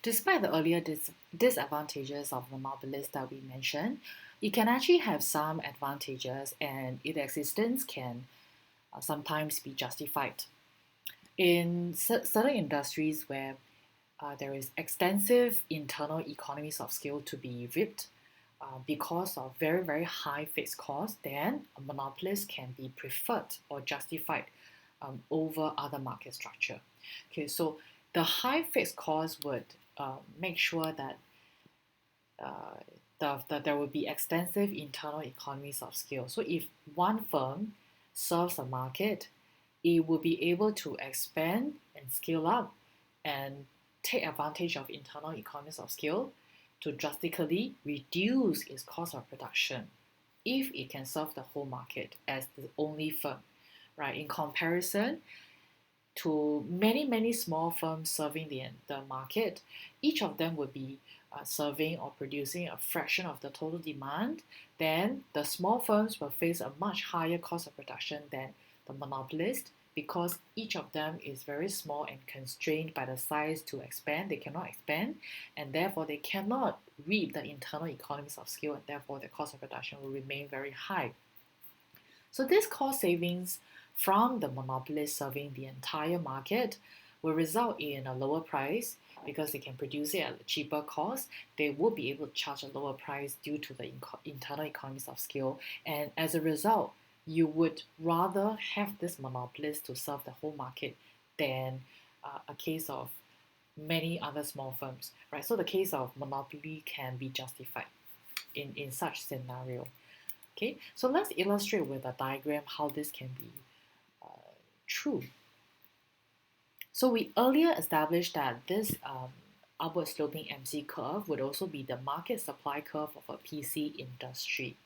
Despite the earlier disadvantages of monopolists that we mentioned, it can actually have some advantages and its existence can sometimes be justified. In certain industries where there is extensive internal economies of scale to be reaped because of very, very high fixed costs, then a monopolist can be preferred or justified over other market structure. Okay, so the high fixed cost would make sure that uh, there will be extensive internal economies of scale. So if one firm serves a market, it will be able to expand and scale up and take advantage of internal economies of scale to drastically reduce its cost of production if it can serve the whole market as the only firm, right? In comparison to many, many small firms serving the market, each of them would be serving or producing a fraction of the total demand, then the small firms will face a much higher cost of production than the monopolist because each of them is very small and constrained by the size to expand. They cannot expand and therefore they cannot reap the internal economies of scale and therefore the cost of production will remain very high. So this cost savings from the monopolist serving the entire market will result in a lower price because they can produce it at a cheaper cost. They will be able to charge a lower price due to the internal economies of scale. And as a result, you would rather have this monopolist to serve the whole market than a case of many other small firms, right? So the case of monopoly can be justified in such scenario. Okay, so let's illustrate with a diagram how this can be uh, true. So we earlier established that this upward sloping MC curve would also be the market supply curve of a PC industry,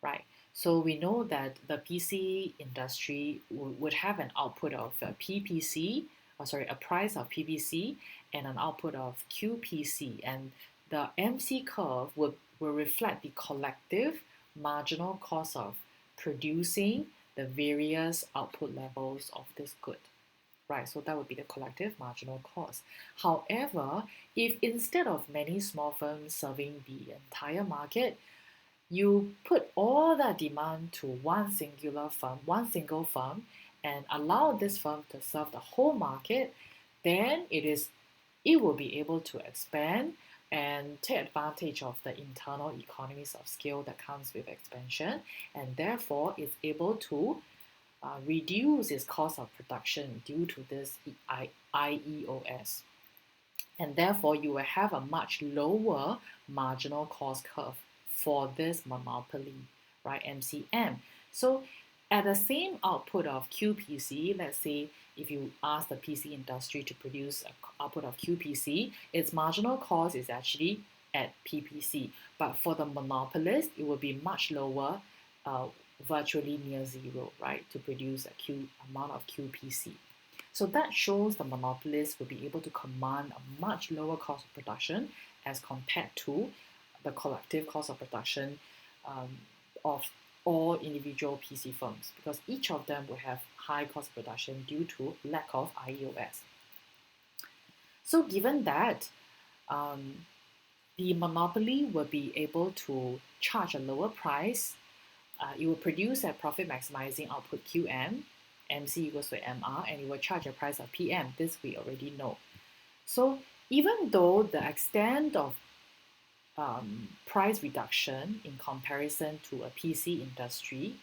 right? So we know that the PC industry would have an output of PPC, or sorry, a price of PPC and an output of QPC, and the MC curve will reflect the collective marginal cost of producing the various output levels of this good, right? So that would be the collective marginal cost. However, if instead of many small firms serving the entire market, you put all that demand to one singular firm, one single firm, and allow this firm to serve the whole market, then it will be able to expand and take advantage of the internal economies of scale that comes with expansion, and therefore is able to reduce its cost of production due to this IEOS. And therefore, you will have a much lower marginal cost curve for this monopoly, right? MCM. So at the same output of QPC, let's say if you ask the PC industry to produce an output of QPC, its marginal cost is actually at PPC. But for the monopolist, it will be much lower, uh, virtually near zero, right, to produce a Q amount of QPC. So that shows the monopolist will be able to command a much lower cost of production as compared to the collective cost of production um, of all individual PC firms because each of them will have high cost of production due to lack of IEOS. So given that, um, the monopoly will be able to charge a lower price. It will produce a profit maximizing output QM, MC equals to MR, and it will charge a price of PM. This we already know. So even though the extent of price reduction in comparison to a PC industry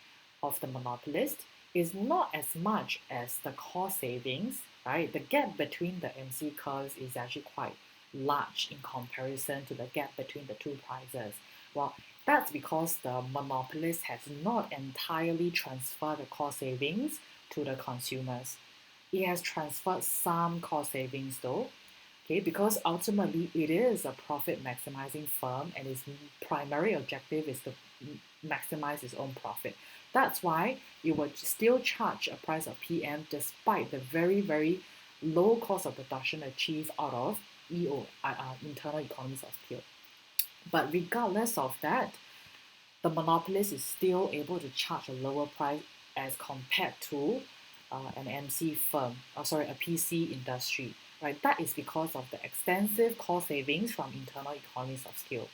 of the monopolist is not as much as the cost savings, right? The gap between the MC curves is actually quite large in comparison to the gap between the two prices. Well, that's because the monopolist has not entirely transferred the cost savings to the consumers. It has transferred some cost savings though, okay, because ultimately it is a profit maximizing firm and its primary objective is to maximize its own profit. That's why it will still charge a price of PM despite the very, very low cost of production achieved out of internal economies of scale. But regardless of that, the monopolist is still able to charge a lower price as compared to an MC firm, a PC industry, right? That is because of the extensive cost savings from internal economies of scale,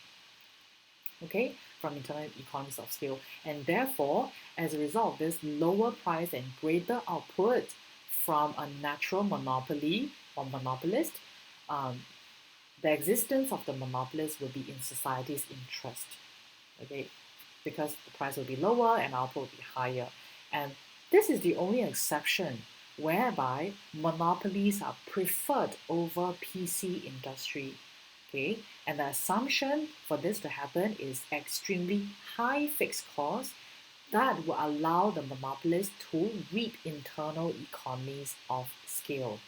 okay, from internal economies of scale. And therefore, as a result of this lower price and greater output from a natural monopoly or monopolist, um, the existence of the monopolist will be in society's interest, okay, because the price will be lower and output will be higher. And this is the only exception whereby monopolies are preferred over PC industry. Okay, and the assumption for this to happen is extremely high fixed costs that will allow the monopolist to reap internal economies of scale.